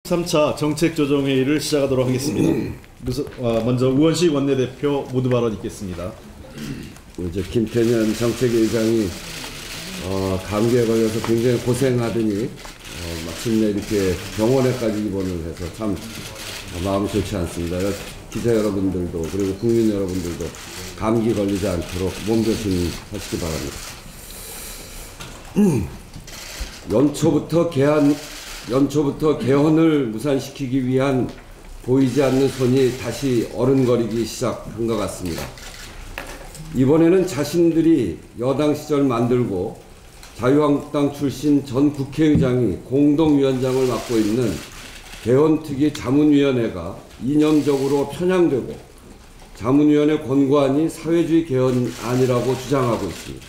3차 정책조정회의를 시작하도록 하겠습니다. 먼저 우원식 원내대표 모두 발언 있겠습니다. 이제 김태년 정책위의장이 감기에 걸려서 굉장히 고생하더니 마침내 이렇게 병원에까지 입원을 해서 참 마음이 좋지 않습니다. 기자 여러분들도 그리고 국민 여러분들도 감기 걸리지 않도록 몸조심하시기 바랍니다. 연초부터 개헌을 무산시키기 위한 보이지 않는 손이 다시 어른거리기 시작한 것 같습니다. 이번에는 자신들이 여당 시절 만들고 자유한국당 출신 전 국회의장이 공동위원장을 맡고 있는 개헌특위 자문위원회가 이념적으로 편향되고 자문위원회 권고안이 사회주의 개헌안이라고 주장하고 있습니다.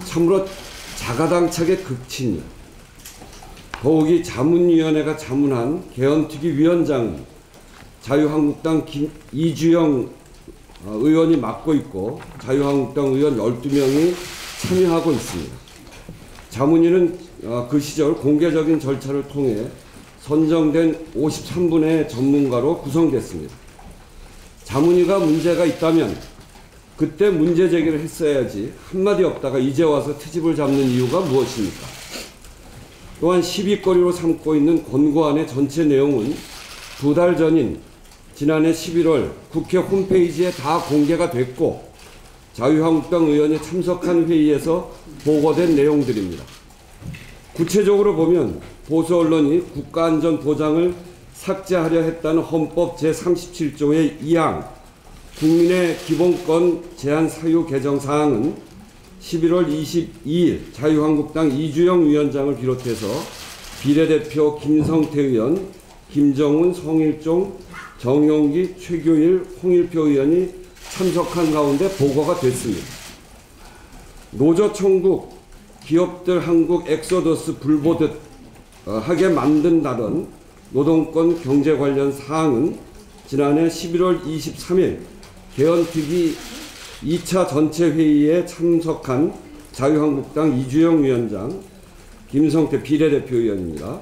참으로 자가당착의 극치니 더욱이 자문위원회가 자문한 개헌특위 위원장 자유한국당 이주영 의원이 맡고 있고 자유한국당 의원 12명이 참여하고 있습니다. 자문위는 그 시절 공개적인 절차를 통해 선정된 53분의 전문가로 구성됐습니다. 자문위가 문제가 있다면 그때 문제 제기를 했어야지 한마디 없다가 이제 와서 트집을 잡는 이유가 무엇입니까? 또한 시비거리로 삼고 있는 권고안의 전체 내용은 2달 전인 지난해 11월 국회 홈페이지에 다 공개가 됐고 자유한국당 의원이 참석한 회의에서 보고된 내용들입니다. 구체적으로 보면 보수 언론이 국가안전보장을 삭제하려 했다는 헌법 제37조의 2항 국민의 기본권 제한 사유 개정 사항은 11월 22일 자유한국당 이주영 위원장을 비롯해서 비례대표 김성태 의원, 김정은, 성일종, 정용기, 최교일, 홍일표 의원이 참석한 가운데 보고가 됐습니다. 노조 천국, 기업들 한국 엑소더스 불보듯 하게 만든다던 노동권 경제 관련 사항은 지난해 11월 23일 개헌특위 2차 전체 회의에 참석한 자유한국당 이주영 위원장, 김성태 비례대표 의원입니다.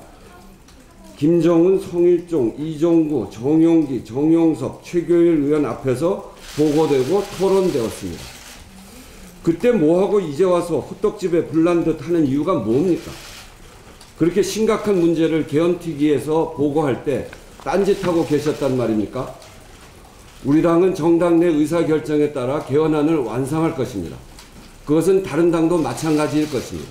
김정은, 성일종, 이종구, 정용기, 정용섭, 최교일 의원 앞에서 보고되고 토론되었습니다. 그때 뭐하고 이제 와서 호떡집에 불난 듯 하는 이유가 뭡니까? 그렇게 심각한 문제를 개헌특위에서 보고할 때 딴짓하고 계셨단 말입니까? 우리 당은 정당 내 의사결정에 따라 개헌안을 완성할 것입니다. 그것은 다른 당도 마찬가지일 것입니다.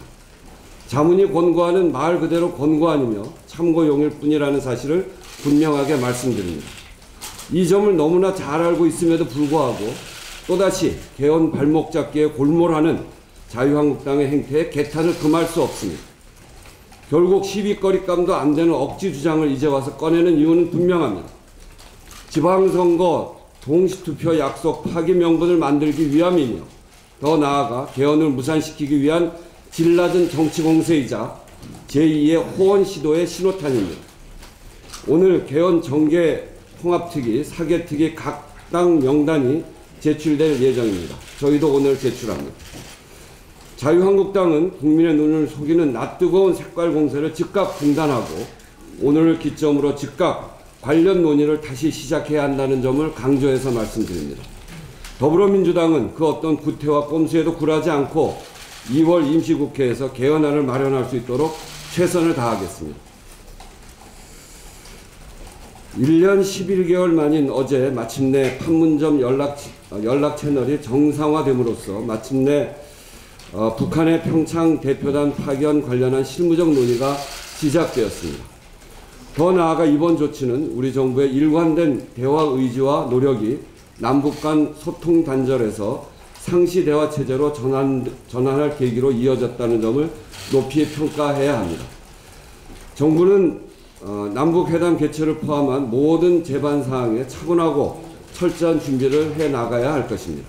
자문위 권고안은 말 그대로 권고안이며 참고용일 뿐이라는 사실을 분명하게 말씀드립니다. 이 점을 너무나 잘 알고 있음에도 불구하고 또다시 개헌 발목 잡기에 골몰하는 자유한국당의 행태에 개탄을 금할 수 없습니다. 결국 시비거리감도 안 되는 억지 주장을 이제 와서 꺼내는 이유는 분명합니다. 지방선거 동시투표 약속 파기 명분을 만들기 위함이며 더 나아가 개헌을 무산시키기 위한 질낮은 정치 공세이자 제2의 호언 시도의 신호탄입니다. 오늘 개헌 정계 통합특위, 사개특위 각 당 명단이 제출될 예정입니다. 저희도 오늘 제출합니다. 자유한국당은 국민의 눈을 속이는 낯뜨거운 색깔 공세를 즉각 중단하고 오늘을 기점으로 즉각 관련 논의를 다시 시작해야 한다는 점을 강조해서 말씀드립니다. 더불어민주당은 그 어떤 구태와 꼼수에도 굴하지 않고 2월 임시국회에서 개헌안을 마련할 수 있도록 최선을 다하겠습니다. 1년 11개월 만인 어제 마침내 판문점 연락 채널이 정상화됨으로써 마침내 북한의 평창 대표단 파견 관련한 실무적 논의가 시작되었습니다. 더 나아가 이번 조치는 우리 정부의 일관된 대화 의지와 노력이 남북 간 소통 단절에서 상시 대화 체제로 전환할 계기로 이어졌다는 점을 높이 평가해야 합니다. 정부는 남북 회담 개최를 포함한 모든 제반 사항에 차분하고 철저한 준비를 해 나가야 할 것입니다.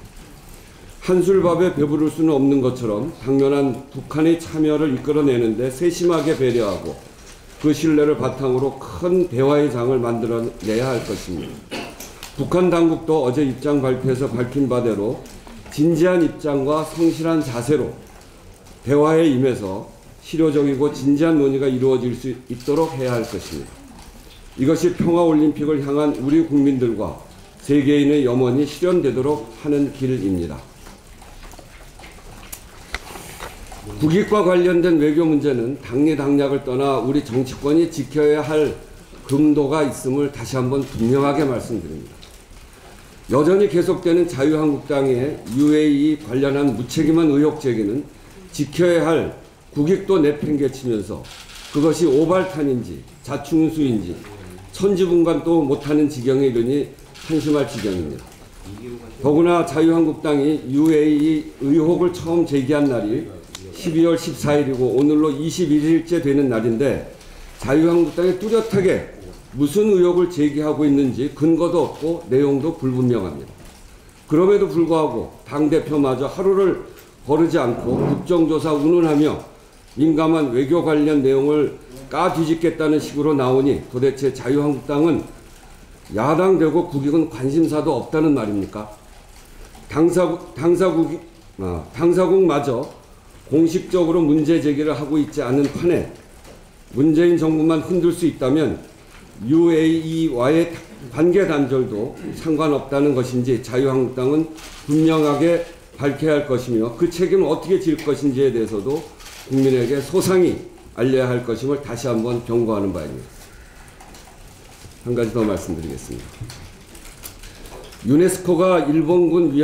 한술밥에 배부를 수는 없는 것처럼 당면한 북한의 참여를 이끌어내는데 세심하게 배려하고 그 신뢰를 바탕으로 큰 대화의 장을 만들어내야 할 것입니다. 북한 당국도 어제 입장 발표에서 밝힌 바대로 진지한 입장과 성실한 자세로 대화에 임해서 실효적이고 진지한 논의가 이루어질 수 있도록 해야 할 것입니다. 이것이 평화올림픽을 향한 우리 국민들과 세계인의 염원이 실현되도록 하는 길입니다. 국익과 관련된 외교 문제는 당리당략을 떠나 우리 정치권이 지켜야 할 금도가 있음을 다시 한번 분명하게 말씀드립니다. 여전히 계속되는 자유한국당의 UAE 관련한 무책임한 의혹 제기는 지켜야 할 국익도 내팽개치면서 그것이 오발탄인지 자충수인지 천지분간도 못하는 지경에 이르니 한심할 지경입니다. 더구나 자유한국당이 UAE 의혹을 처음 제기한 날이 12월 14일이고 오늘로 21일째 되는 날인데 자유한국당이 뚜렷하게 무슨 의혹을 제기하고 있는지 근거도 없고 내용도 불분명합니다. 그럼에도 불구하고 당대표마저 하루를 거르지 않고 국정조사 운운하며 민감한 외교 관련 내용을 까뒤집겠다는 식으로 나오니 도대체 자유한국당은 야당되고 국익은 관심사도 없다는 말입니까? 당사국마저 공식적으로 문제 제기를 하고 있지 않은 판에 문재인 정부만 흔들 수 있다면 UAE와의 관계 단절도 상관없다는 것인지 자유한국당은 분명하게 밝혀야 할 것이며 그 책임을 어떻게 질 것인지에 대해서도 국민에게 소상히 알려야 할 것임을 다시 한번 경고하는 바입니다. 한 가지 더 말씀드리겠습니다. 유네스코가 일본군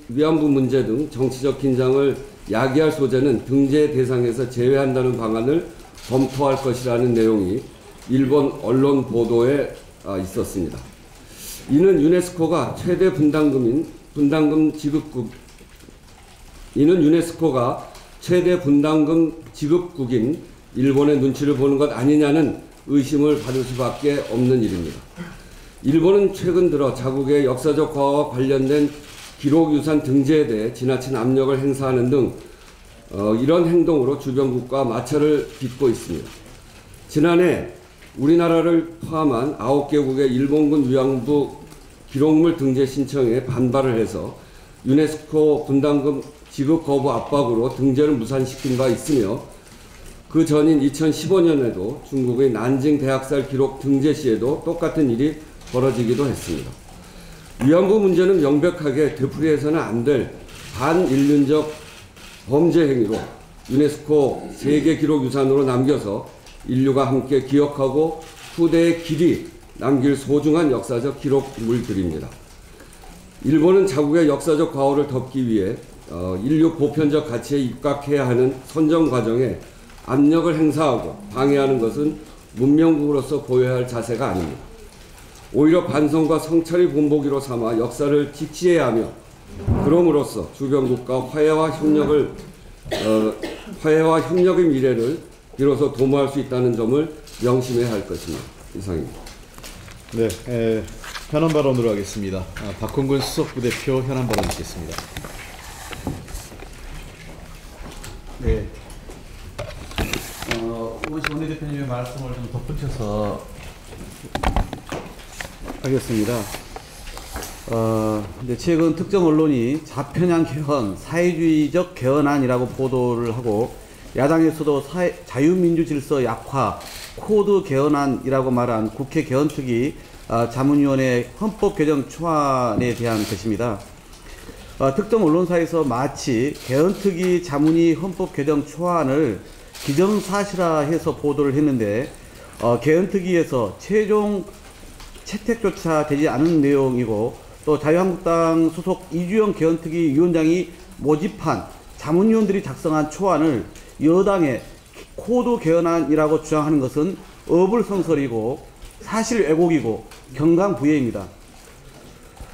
위안부 문제 등 정치적 긴장을 야기할 소재는 등재 대상에서 제외한다는 방안을 검토할 것이라는 내용이 일본 언론 보도에 있었습니다. 이는 유네스코가 최대 분담금 지급국인 일본의 눈치를 보는 것 아니냐는 의심을 받을 수밖에 없는 일입니다. 일본은 최근 들어 자국의 역사적 과거와 관련된 기록유산 등재에 대해 지나친 압력을 행사하는 등 이런 행동으로 주변국과 마찰을 빚고 있습니다. 지난해 우리나라를 포함한 9개국의 일본군 위안부 기록물 등재 신청에 반발을 해서 유네스코 분담금 지급 거부 압박으로 등재를 무산시킨 바 있으며 그 전인 2015년에도 중국의 난징 대학살 기록 등재 시에도 똑같은 일이 벌어지기도 했습니다. 위안부 문제는 명백하게 되풀이해서는 안 될 반인륜적 범죄 행위로 유네스코 세계 기록 유산으로 남겨서 인류가 함께 기억하고 후대에 길이 남길 소중한 역사적 기록물들입니다. 일본은 자국의 역사적 과오를 덮기 위해 인류 보편적 가치에 입각해야 하는 선정 과정에 압력을 행사하고 방해하는 것은 문명국으로서 보여야 할 자세가 아닙니다. 오히려 반성과 성찰의 본보기로 삼아 역사를 직시해야 하며 그럼으로써 주변국가 화해와 협력의 미래를 비로소 도모할 수 있다는 점을 명심해야 할 것입니다. 이상입니다. 네, 현안 발언으로 하겠습니다. 박홍근 수석부대표 현안 발언 있겠습니다. 네. 우원식 원내대표님의 말씀을 좀 덧붙여서 하겠습니다. 이제 최근 특정 언론이 좌편향 개헌, 사회주의적 개헌안이라고 보도를 하고 야당에서도 자유민주질서 약화, 코드 개헌안이라고 말한 국회 개헌특위 자문위원회 헌법 개정 초안에 대한 것입니다. 특정 언론사에서 마치 개헌특위 자문위 헌법 개정 초안을 기정사실화해서 보도를 했는데 개헌특위에서 최종 채택조차 되지 않은 내용이고 또 자유한국당 소속 이주영 개헌특위 위원장이 모집한 자문위원들이 작성한 초안을 여당의 코드 개헌안이라고 주장하는 것은 어불성설이고 사실 왜곡이고 경강부회입니다.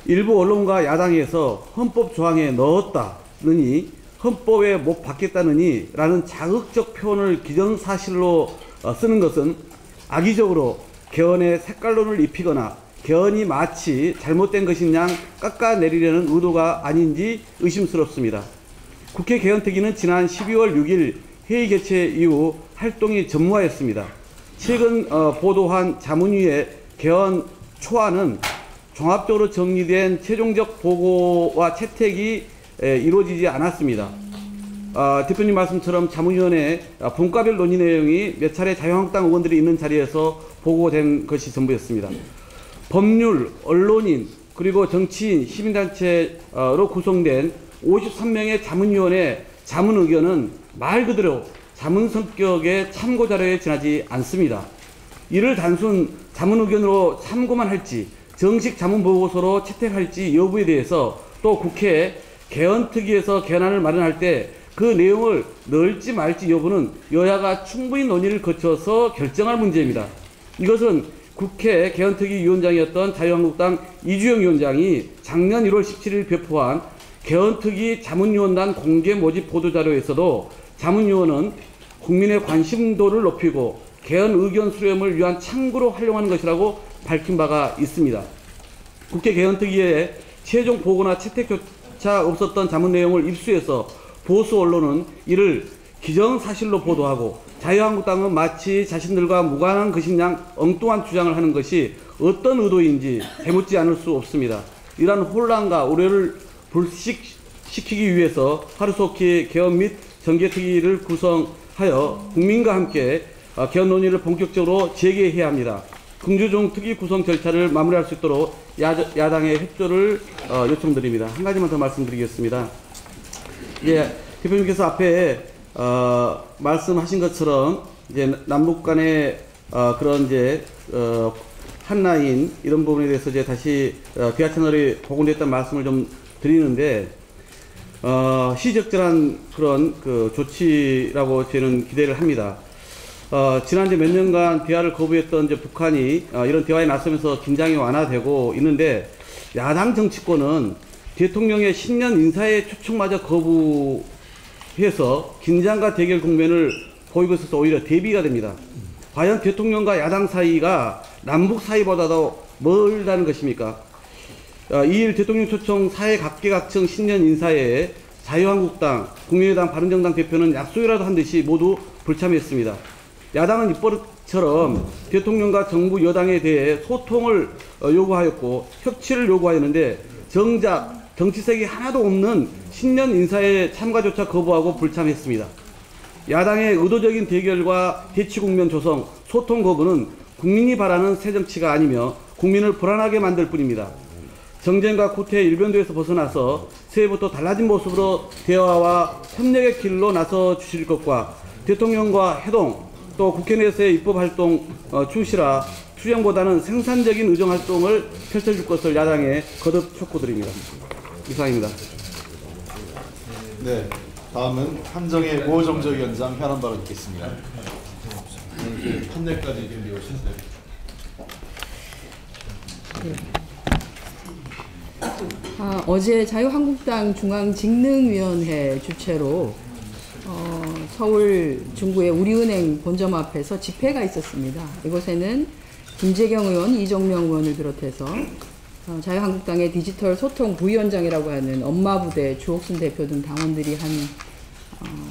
일부 언론과 야당에서 헌법 조항에 넣었다느니 헌법에 못 받겠다느니 라는 자극적 표현을 기정사실로 쓰는 것은 악의적으로 개헌에 색깔론을 입히거나 개헌이 마치 잘못된 것인 양 깎아내리려는 의도가 아닌지 의심스럽습니다. 국회 개헌특위는 지난 12월 6일 회의 개최 이후 활동이 전무하였습니다. 최근 보도한 자문위의 개헌 초안은 종합적으로 정리된 최종적 보고와 채택이 이루어지지 않았습니다. 대표님 말씀처럼 자문위원회 분과별 논의 내용이 몇 차례 자유한국당 의원들이 있는 자리에서 보고된 것이 전부였습니다. 법률, 언론인, 그리고 정치인, 시민단체로 구성된 53명의 자문위원회 자문 의견은 말 그대로 자문 성격의 참고 자료에 지나지 않습니다. 이를 단순 자문 의견으로 참고만 할지 정식 자문 보고서로 채택할지 여부에 대해서 또 국회 개헌특위에서 개헌안을 마련할 때 그 내용을 넣을지 말지 여부는 여야가 충분히 논의를 거쳐서 결정할 문제입니다. 이것은 국회 개헌특위 위원장이었던 자유한국당 이주영 위원장이 작년 1월 17일 배포한 개헌특위 자문위원단 공개 모집 보도자료에서도 자문위원은 국민의 관심도를 높이고 개헌 의견 수렴을 위한 창구로 활용하는 것이라고 밝힌 바가 있습니다. 국회 개헌특위에 최종 보고나 채택조차 없었던 자문 내용을 입수해서 보수 언론은 이를 기정사실로 보도하고 자유한국당은 마치 자신들과 무관한 것인 양 엉뚱한 주장을 하는 것이 어떤 의도인지 해묻지 않을 수 없습니다. 이러한 혼란과 우려를 불식시키기 위해서 하루속히 개헌 및 정개특위를 구성하여 국민과 함께 개헌 논의를 본격적으로 재개해야 합니다. 긍주중 특위 구성 절차를 마무리할 수 있도록 야당의 협조를 요청드립니다. 한 가지만 더 말씀드리겠습니다. 예, 대표님께서 앞에 말씀하신 것처럼 이제 남북 간의 그런 이제 한라인 이런 부분에 대해서 이제 다시 비하 채널이 복원됐다는 말씀을 좀 드리는데 시적절한 그런 그 조치라고 저는 기대를 합니다. 지난 몇 년간 대화를 거부했던 이제 북한이 이런 대화에 나서면서 긴장이 완화되고 있는데 야당 정치권은 대통령의 신년 인사에 초청마저 거부해서 긴장과 대결 국면을 보이고 있어서 오히려 대비가 됩니다. 과연 대통령과 야당 사이가 남북 사이보다도 멀다는 것입니까? 2일 대통령 초청 사회각계각층 신년 인사에 자유한국당, 국민의당, 바른정당 대표는 약속이라도 한 듯이 모두 불참했습니다. 야당은 입버릇처럼 대통령과 정부 여당에 대해 소통을 요구하였고 협치를 요구하였는데 정작 정치색이 하나도 없는 신년 인사에 참가조차 거부하고 불참했습니다. 야당의 의도적인 대결과 대치 국면 조성, 소통 거부는 국민이 바라는 새 정치가 아니며 국민을 불안하게 만들 뿐입니다. 정쟁과 구태 일변도에서 벗어나서 새해부터 달라진 모습으로 대화와 협력의 길로 나서 주실 것과 대통령과 회동, 또 국회 내에서의 입법활동 충실화, 투쟁보다는 생산적인 의정활동을 펼쳐줄 것을 야당에 거듭 촉구드립니다. 이상입니다. 네, 다음은 한정혜 우호정저위원장 현안 발언 듣겠습니다. 판넬까지 준비해 오셨는데. 어제 자유한국당 중앙직능위원회 주최로 서울 중구의 우리은행 본점 앞에서 집회가 있었습니다. 이곳에는 김재경 의원, 이정명 의원을 비롯해서 자유한국당의 디지털 소통 부위원장이라고 하는 엄마부대 주옥순 대표 등 당원들이 한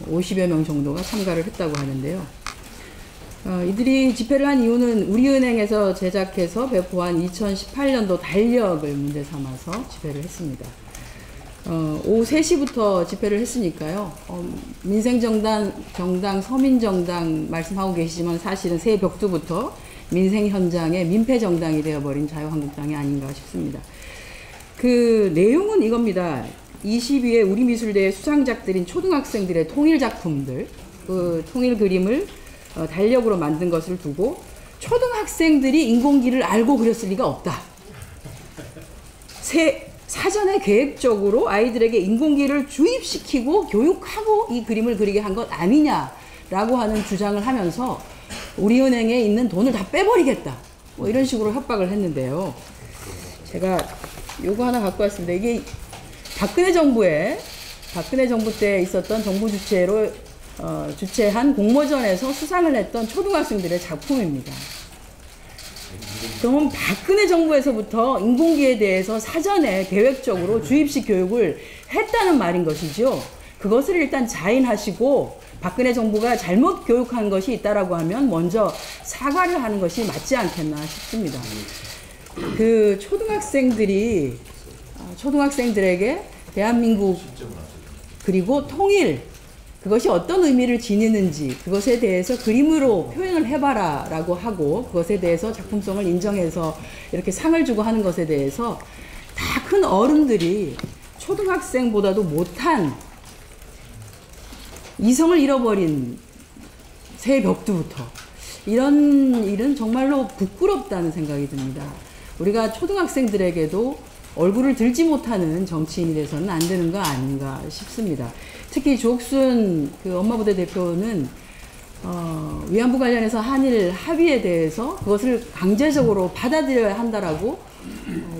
50여 명 정도가 참가를 했다고 하는데요. 이들이 집회를 한 이유는 우리은행에서 제작해서 배포한 2018년도 달력을 문제 삼아서 집회를 했습니다. 오후 3시부터 집회를 했으니까요. 민생정당, 정당, 서민정당 말씀하고 계시지만 사실은 새벽부터 민생 현장의 민폐정당이 되어버린 자유한국당이 아닌가 싶습니다. 그 내용은 이겁니다. 22회 우리미술대회 수상작들인 초등학생들의 통일작품들, 그 통일 그림을 달력으로 만든 것을 두고 초등학생들이 인공기를 알고 그렸을 리가 없다. 사전에 계획적으로 아이들에게 인공기를 주입시키고 교육하고 이 그림을 그리게 한 것 아니냐라고 하는 주장을 하면서 우리은행에 있는 돈을 다 빼버리겠다. 뭐 이런 식으로 협박을 했는데요. 제가 요거 하나 갖고 왔습니다. 이게 박근혜 정부 때 있었던 정부 주최로 주최한 공모전에서 수상을 했던 초등학생들의 작품입니다. 그럼 박근혜 정부에서부터 인공기에 대해서 사전에 계획적으로 주입식 교육을 했다는 말인 것이죠. 그것을 일단 자인하시고 박근혜 정부가 잘못 교육한 것이 있다라고 하면 먼저 사과를 하는 것이 맞지 않겠나 싶습니다. 그 초등학생들에게 대한민국 그리고 통일 그것이 어떤 의미를 지니는지 그것에 대해서 그림으로 표현을 해봐라 라고 하고 그것에 대해서 작품성을 인정해서 이렇게 상을 주고 하는 것에 대해서 다 큰 어른들이 초등학생보다도 못한 이성을 잃어버린 새 벽두부터 이런 일은 정말로 부끄럽다는 생각이 듭니다. 우리가 초등학생들에게도 얼굴을 들지 못하는 정치인이 돼서는 안 되는 거 아닌가 싶습니다. 특히 조옥순 그 엄마부대 대표는 위안부 관련해서 한일 합의에 대해서 그것을 강제적으로 받아들여야 한다라고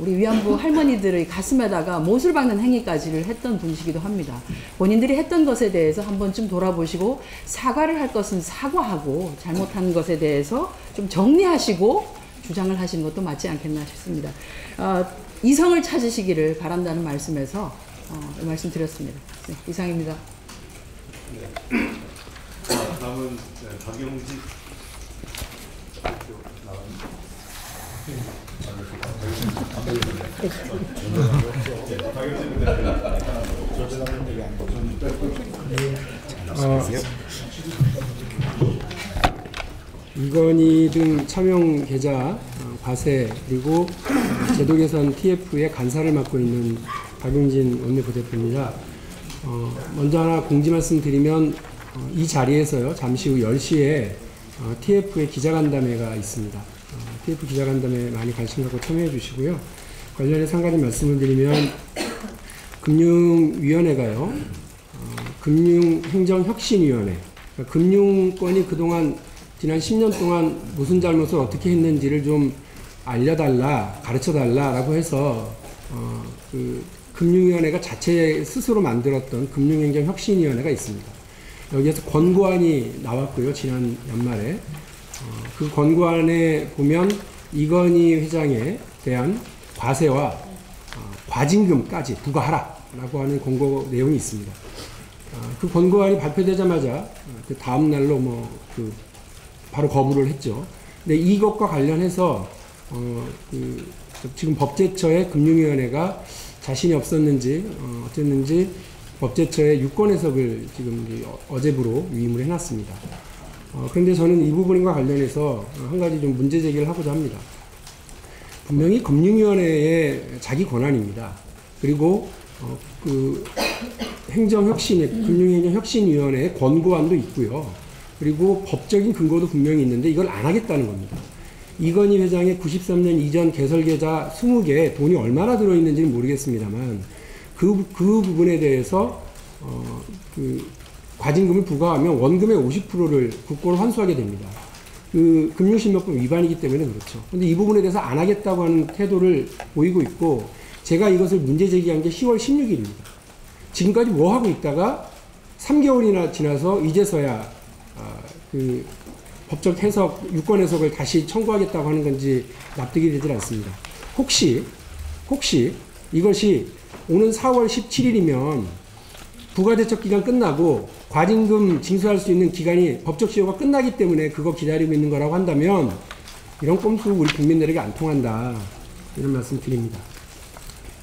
우리 위안부 할머니들의 가슴에다가 못을 박는 행위까지를 했던 분이시기도 합니다. 본인들이 했던 것에 대해서 한 번쯤 돌아보시고 사과를 할 것은 사과하고 잘못한 것에 대해서 좀 정리하시고 주장을 하시는 것도 맞지 않겠나 싶습니다. 이성을 찾으시기를 바란다는 말씀에서 이 말씀 드렸습니다. 네, 이상입니다. 네. 다음은 박영직 이건희 등 차명 계좌 과세 그리고 제도 개선 TF의 간사를 맡고 있는 박용진 원내부대표입니다. 먼저 하나 공지 말씀드리면 이 자리에서요 잠시 후 10시에 TF의 기자간담회가 있습니다. TF 기자간담회 많이 관심 갖고 참여해 주시고요. 관련해서 한 가지 말씀을 드리면 금융위원회가요 금융행정혁신위원회 그러니까 금융권이 그동안 지난 10년 동안 무슨 잘못을 어떻게 했는지를 좀 알려달라 가르쳐달라라고 해서 그 금융위원회가 자체 스스로 만들었던 금융행정혁신위원회가 있습니다. 여기에서 권고안이 나왔고요. 지난 연말에 그 권고안에 보면 이건희 회장에 대한 과세와 과징금까지 부과하라라고 하는 권고 내용이 있습니다. 그 권고안이 발표되자마자 그 다음 날로 바로 거부를 했죠. 근데 이것과 관련해서 지금 법제처의 금융위원회가 자신이 없었는지 어쨌는지 법제처의 유권 해석을 지금 어제부로 위임을 해놨습니다. 그런데 저는 이 부분과 관련해서 한 가지 좀 문제 제기를 하고자 합니다. 분명히 금융위원회의 자기 권한입니다. 그리고 그 금융행정혁신위원회의 권고안도 있고요. 그리고 법적인 근거도 분명히 있는데 이걸 안 하겠다는 겁니다. 이건희 회장의 93년 이전 개설계좌 20개에 돈이 얼마나 들어있는지는 모르겠습니다만 그 부분에 대해서 그 과징금을 부과하면 원금의 50%를 국고로 환수하게 됩니다. 그 금융실명법 위반이기 때문에 그렇죠. 근데 이 부분에 대해서 안 하겠다고 하는 태도를 보이고 있고 제가 이것을 문제 제기한 게 10월 16일입니다. 지금까지 뭐 하고 있다가 3개월이나 지나서 이제서야 그 법적 해석, 유권 해석을 다시 청구하겠다고 하는 건지 납득이 되질 않습니다. 혹시 이것이 오는 4월 17일이면 부가대책 기간 끝나고 과징금 징수할 수 있는 기간이 법적 시효가 끝나기 때문에 그거 기다리고 있는 거라고 한다면 이런 꼼수 우리 국민들에게 안 통한다. 이런 말씀 드립니다.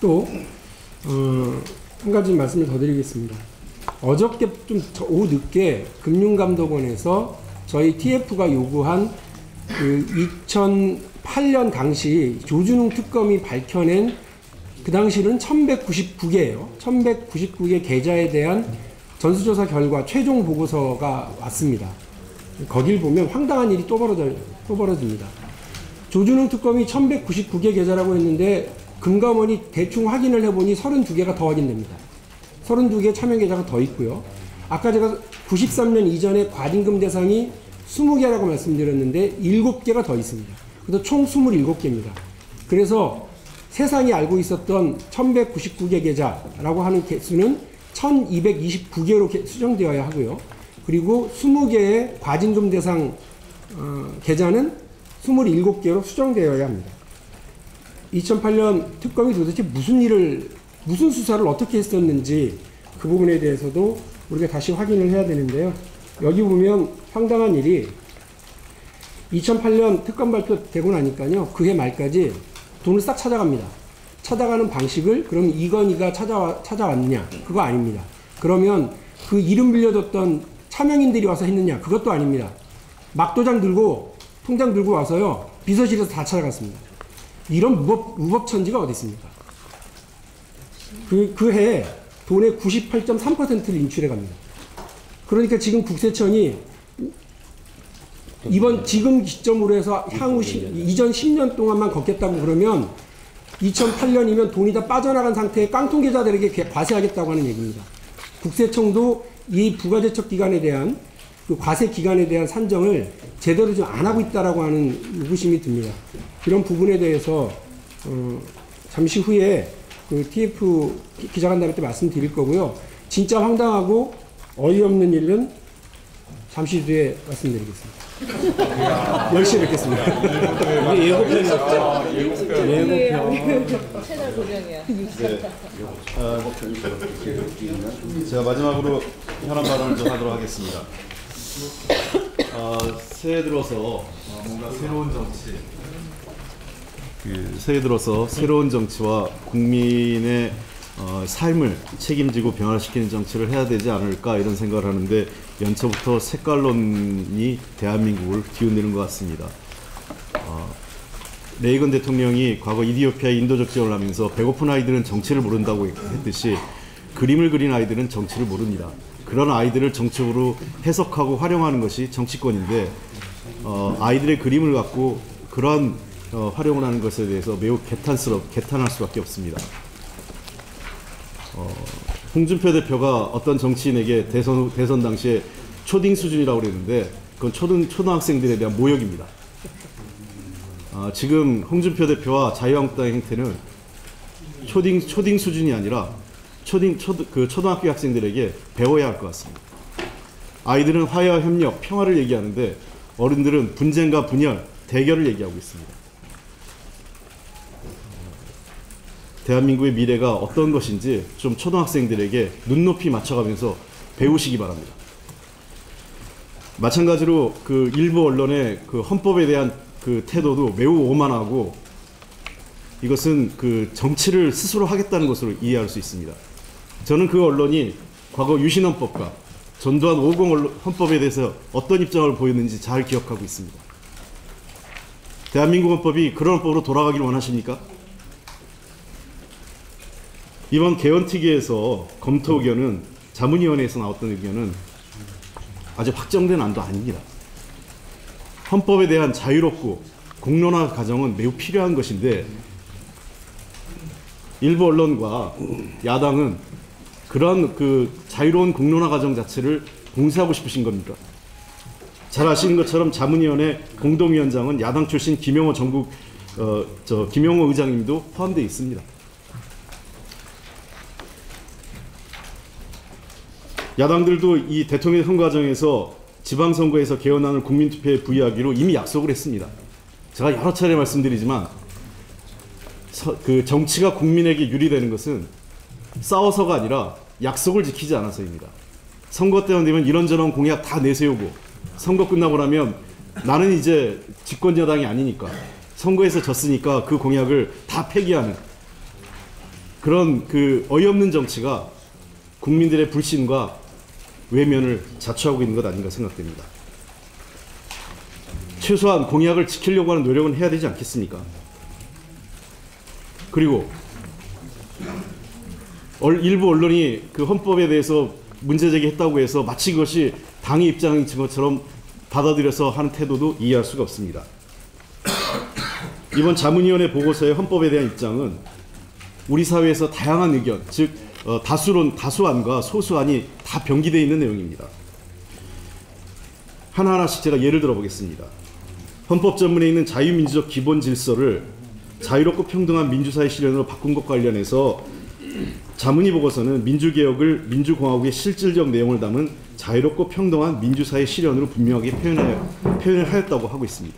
또 한 가지 말씀을 더 드리겠습니다. 어저께 좀 오후 늦게 금융감독원에서 저희 TF가 요구한 그 2008년 당시 조준웅 특검이 밝혀낸 그 당시는 1199개예요. 1199개 계좌에 대한 전수조사 결과 최종 보고서가 왔습니다. 거길 보면 황당한 일이 또 벌어집니다. 조준웅 특검이 1199개 계좌라고 했는데 금감원이 대충 확인을 해보니 32개가 더 확인됩니다. 32개 차명 계좌가 더 있고요. 아까 제가 93년 이전에 과징금 대상이 20개라고 말씀드렸는데 7개가 더 있습니다. 그래서 총 27개입니다. 그래서 세상이 알고 있었던 1199개 계좌라고 하는 개수는 1229개로 수정되어야 하고요. 그리고 20개의 과징금 대상 계좌는 27개로 수정되어야 합니다. 2008년 특검이 도대체 무슨 수사를 어떻게 했었는지 그 부분에 대해서도 우리가 다시 확인을 해야 되는데요. 여기 보면 황당한 일이 2008년 특검 발표되고 나니까요. 그해 말까지 돈을 싹 찾아갑니다. 찾아가는 방식을 그럼 이건희가 찾아왔느냐? 그거 아닙니다. 그러면 그 이름 빌려줬던 차명인들이 와서 했느냐? 그것도 아닙니다. 막도장 들고 통장 들고 와서요. 비서실에서 다 찾아갔습니다. 이런 무법천지가 어디 있습니까? 그 해에 돈의 98.3%를 인출해 갑니다. 그러니까 지금 국세청이 지금 기점으로 해서 향후 이전 10년 동안만 걷겠다고 그러면 2008년이면 돈이 다 빠져나간 상태의 깡통 계좌들에게 과세하겠다고 하는 얘기입니다. 국세청도 이 부가제척 기간에 대한 그 과세 기간에 대한 산정을 제대로 좀 안 하고 있다라고 하는 의구심이 듭니다. 이런 부분에 대해서 잠시 후에 그 TF 기자간담회 때 말씀드릴 거고요. 진짜 황당하고 어이없는 일은 잠시 뒤에 말씀드리겠습니다. 10시에 뵙겠습니다. 이게 예고편이었죠? 예고편. 채널 고정이야. 제가 마지막으로 현안 발언을 좀 하도록 하겠습니다. 새해 들어서 뭔가 새로운 정치, 새해 들어서 새로운 정치와 국민의 삶을 책임지고 변화시키는 정치를 해야 되지 않을까 이런 생각을 하는데 연초부터 색깔론이 대한민국을 기운드는 것 같습니다. 레이건 대통령이 과거 이디오피아에 인도적 지원을 하면서 배고픈 아이들은 정치를 모른다고 했듯이 그림을 그린 아이들은 정치를 모릅니다. 그런 아이들을 정책으로 해석하고 활용하는 것이 정치권인데 아이들의 그림을 갖고 그러한 활용을 하는 것에 대해서 매우 개탄할 수밖에 없습니다. 홍준표 대표가 어떤 정치인에게 대선 당시에 초딩 수준이라고 그랬는데 그건 초등학생들에 대한 모욕입니다. 지금 홍준표 대표와 자유한국당의 행태는 초딩 수준이 아니라 초등학교 학생들에게 배워야 할 것 같습니다. 아이들은 화해와 협력, 평화를 얘기하는데 어른들은 분쟁과 분열, 대결을 얘기하고 있습니다. 대한민국의 미래가 어떤 것인지 좀 초등학생들에게 눈높이 맞춰가면서 배우시기 바랍니다. 마찬가지로 그 일부 언론의 그 헌법에 대한 그 태도도 매우 오만하고 이것은 그 정치를 스스로 하겠다는 것으로 이해할 수 있습니다. 저는 그 언론이 과거 유신헌법과 전두환 50 헌법에 대해서 어떤 입장을 보였는지 잘 기억하고 있습니다. 대한민국 헌법이 그런 헌법으로 돌아가기를 원하십니까? 이번 개헌특위에서 검토 의견은 자문위원회에서 나왔던 의견은 아직 확정된 안도 아닙니다. 헌법에 대한 자유롭고 공론화 과정은 매우 필요한 것인데 일부 언론과 야당은 그런 그 자유로운 공론화 과정 자체를 봉쇄하고 싶으신 겁니까? 잘 아시는 것처럼 자문위원회 공동위원장은 야당 출신 김영호 김영호 의장님도 포함되어 있습니다. 야당들도 이 대통령 선거 과정에서 지방선거에서 개헌안을 국민투표에 부의하기로 이미 약속을 했습니다. 제가 여러 차례 말씀드리지만 그 정치가 국민에게 유리되는 것은 싸워서가 아니라 약속을 지키지 않아서입니다. 선거 때만 되면 이런저런 공약 다 내세우고 선거 끝나고 나면 나는 이제 집권 여당이 아니니까 선거에서 졌으니까 그 공약을 다 폐기하는 그런 그 어이없는 정치가 국민들의 불신과 외면을 자초하고 있는 것 아닌가 생각됩니다. 최소한 공약을 지키려고 하는 노력은 해야 되지 않겠습니까? 그리고 일부 언론이 그 헌법에 대해서 문제 제기했다고 해서 마치 그것이 당의 입장인 것처럼 받아들여서 하는 태도도 이해할 수가 없습니다. 이번 자문위원회 보고서의 헌법에 대한 입장은 우리 사회에서 다양한 의견, 즉 다수안과 소수안이 다 병기되어 있는 내용입니다. 하나하나씩 제가 예를 들어 보겠습니다. 헌법 전문에 있는 자유민주적 기본 질서를 자유롭고 평등한 민주사회 실현으로 바꾼 것과 관련해서 자문위 보고서는 민주개혁을 민주공화국의 실질적 내용을 담은 자유롭고 평등한 민주사회 실현으로 분명하게 표현을 하였다고 하고 있습니다.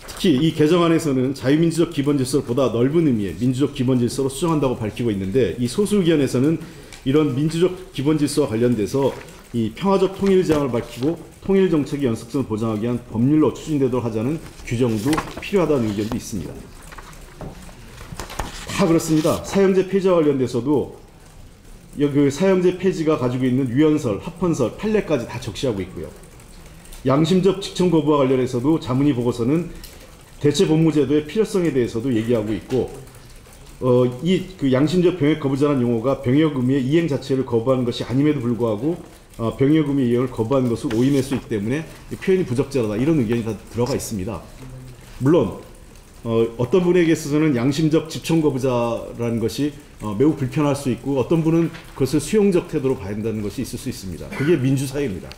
특히 이 개정안에서는 자유민주적 기본질서를 보다 넓은 의미의 민주적 기본질서로 수정한다고 밝히고 있는데 이 소수 의견에서는 이런 민주적 기본질서와 관련돼서 이 평화적 통일 제한을 밝히고 통일 정책의 연속성을 보장하기 위한 법률로 추진되도록 하자는 규정도 필요하다는 의견도 있습니다. 다 그렇습니다. 사형제 폐지와 관련돼서도 그 사형제 폐지가 가지고 있는 유연설, 합헌설, 판례까지 다 적시하고 있고요. 양심적 직청 거부와 관련해서도 자문위 보고서는 대체 법무제도의 필요성에 대해서도 얘기하고 있고, 이 그 양심적 병역 거부자라는 용어가 병역 의무의 이행 자체를 거부하는 것이 아님에도 불구하고 병역 의무의 이행을 거부하는 것을 오인할 수 있기 때문에 이 표현이 부적절하다, 이런 의견이 다 들어가 있습니다. 물론 어떤 분에게 있어서는 양심적 집청 거부자라는 것이 매우 불편할 수 있고, 어떤 분은 그것을 수용적 태도로 봐야 한다는 것이 있을 수 있습니다. 그게 민주사회입니다.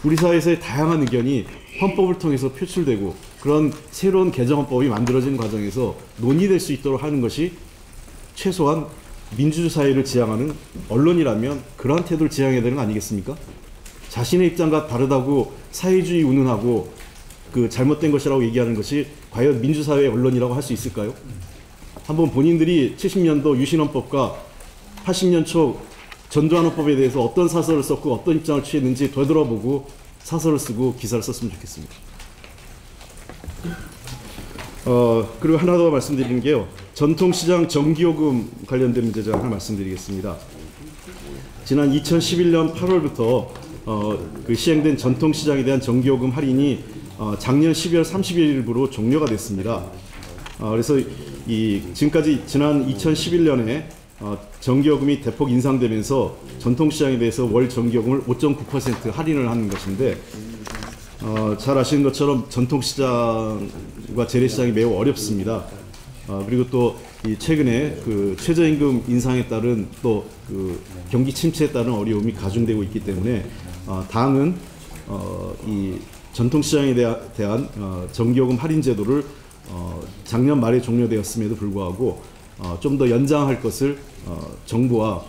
우리 사회에서의 다양한 의견이 헌법을 통해서 표출되고 그런 새로운 개정헌법이 만들어지는 과정에서 논의될 수 있도록 하는 것이 최소한 민주사회를 지향하는 언론이라면 그러한 태도를 지향해야 되는 거 아니겠습니까? 자신의 입장과 다르다고 사회주의 운운하고 그 잘못된 것이라고 얘기하는 것이 과연 민주사회의 언론이라고 할 수 있을까요? 한번 본인들이 70년도 유신헌법과 80년 초 전두환헌법에 대해서 어떤 사설을 썼고 어떤 입장을 취했는지 되돌아보고 사설을 쓰고 기사를 썼으면 좋겠습니다. 그리고 하나 더 말씀드리는 게요. 전통시장 정기요금 관련된 문제 제가 하나 말씀드리겠습니다. 지난 2011년 8월부터 그 시행된 전통시장에 대한 정기요금 할인이 작년 12월 30일부로 종료가 됐습니다. 그래서 지금까지 지난 2011년에 정기요금이 대폭 인상되면서 전통시장에 대해서 월 정기요금을 5.9% 할인을 하는 것인데, 잘 아시는 것처럼 전통시장과 재래시장이 매우 어렵습니다. 그리고 또 최근에 그 최저임금 인상에 따른 또 그 경기 침체에 따른 어려움이 가중되고 있기 때문에 당은 이 전통시장에 대한 정기요금 할인 제도를 작년 말에 종료되었음에도 불구하고 좀 더 연장할 것을 정부와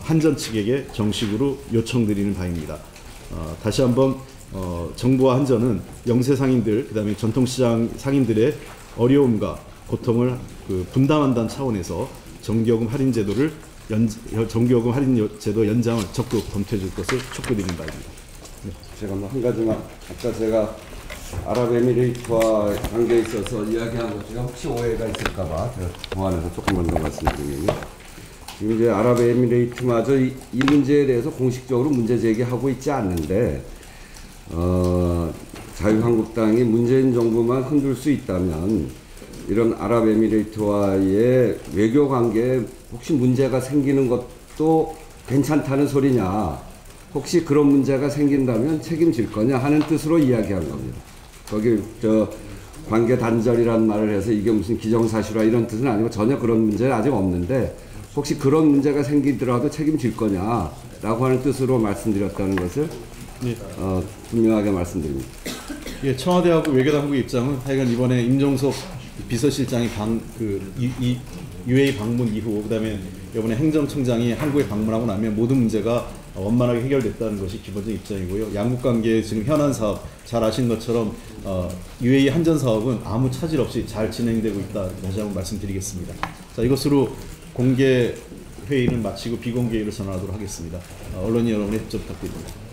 한전 측에게 정식으로 요청드리는 바입니다. 다시 한번 정부와 한전은 영세 상인들, 그다음에 전통시장 상인들의 어려움과 고통을 분담한다는 차원에서 정기요금 할인 제도 연장을 적극 검토해 줄 것을 촉구드리는 바입니다. 네. 제가 한 가지만, 아까 제가 아랍에미레이트와 관계에 있어서 이야기한 것 중에 혹시 오해가 있을까봐 제가 보완해서 조금만 더 말씀드리면요. 지금 이제 아랍에미레이트마저 이 문제에 대해서 공식적으로 문제 제기하고 있지 않는데, 자유한국당이 문재인 정부만 흔들 수 있다면 이런 아랍에미레이트와의 외교 관계에 혹시 문제가 생기는 것도 괜찮다는 소리냐, 혹시 그런 문제가 생긴다면 책임질 거냐 하는 뜻으로 이야기한 겁니다. 거기 관계 단절이라는 말을 해서 이게 무슨 기정사실화 이런 뜻은 아니고 전혀 그런 문제는 아직 없는데, 혹시 그런 문제가 생기더라도 책임질 거냐라고 하는 뜻으로 말씀드렸다는 것을 분명하게 말씀드립니다. 예, 청와대하고 외교당국의 입장은 하여간 이번에 임종석 비서실장이 UAE 방문 이후, 그다음에 이번에 행정청장이 한국에 방문하고 나면 모든 문제가 원만하게 해결됐다는 것이 기본적인 입장이고요. 양국 관계의 지금 현안 사업, 잘 아시는 것처럼 UAE 한전 사업은 아무 차질 없이 잘 진행되고 있다, 다시 한번 말씀드리겠습니다. 자, 이것으로 공개 회의는 마치고 비공개 회의를 전환하도록 하겠습니다. 언론인 여러분의 협조 부탁드립니다.